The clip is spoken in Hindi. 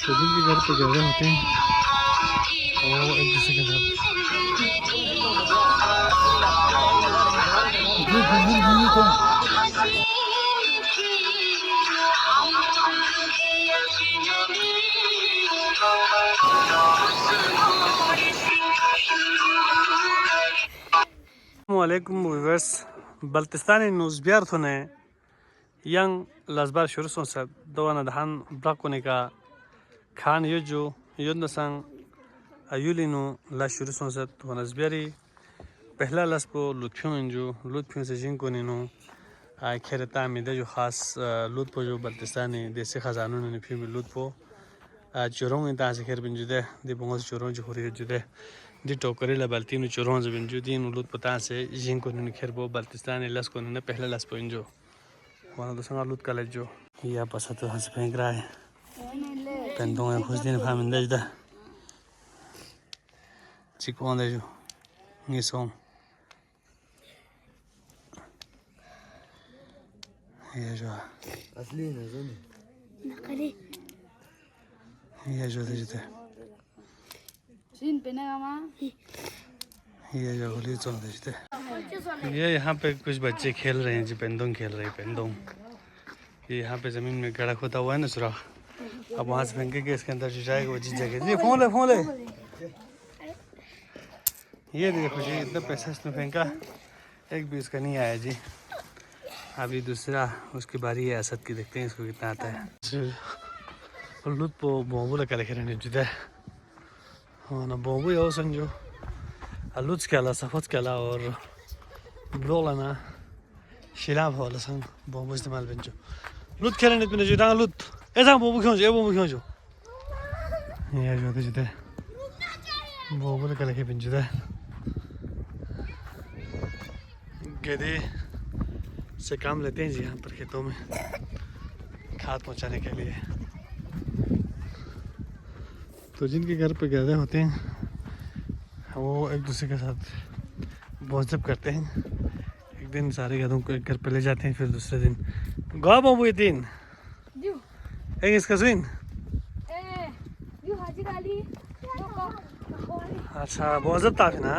तो जिनके घर पे गए होते हैं वो एक दूसरे के साथ वालेकुम व्यूअर्स बल्तिस्तानी न्यूज़ बियार थोने yang lasbar shuru sonsa doana dahan brakonika khan yoju yodna sang ayulinu la shuru sonsa doana zbiari pehla laspo lutfyon inju lutfyon se jinko ninu ay kherata mi de jo khas lutpo jo baltistani desi khazanun ni phim lutpo churong inta se kher binju de bongos churong jo hori jude di tokari la baltinu churong jo binju din lutpo ta se jinko ninu kherbo baltistani las ko ne pehla laspo inju वाला तो संग लूट कलेज जो ये पास तो हंस फेंक रहा है पेंटों में खुश दिन फामिंदा जदा चिकवान दे जो ये सोम ये जो असली नजर नकली ये जो दे जदा सीन पे ना माँ ये जो गोली चल दे जदा ये यहाँ पे कुछ बच्चे खेल रहे हैं जी पेंदोंग खेल रहे हैं पेंदोंग ये यहाँ पे ज़मीन में गड़ा खोदा हुआ है ना सुराख अब वहाँ से फेंके के इसके अंदर जो जाएगा वो जीत जाएगा जी फोन ले ये देखो जी इतना पैसा इसने फेंका एक भी इसका नहीं आया जी अभी दूसरा उसकी बारी है असद की देखते हैं इसको कितना आता है लुट पो बोंबू लगा लेके रहने जुदा हाँ ना बोंबू यार संजो लुट क्या ला सफद क्या ला और ब्रोलाना शिलाब वाला संग बोंबू इस्तेमाल बंजो लुट खेलने में जो डांग लुट ऐसा बोंबू क्यों जो ये जो तो जुदा बोंबू लगा लेके बंजो दा गधे से काम लेते हैं जी यहाँ पर खेतों में खाद पहुँचाने के लिए तो जिनके घर पे गधे होते हैं वो एक दूसरे के साथ बहुत करते हैं एक दिन सारे गधों को एक घर पे ले जाते हैं फिर दूसरे दिन गाँव बाबू ये दिन एक इसका सुन अच्छा बहुत था ना।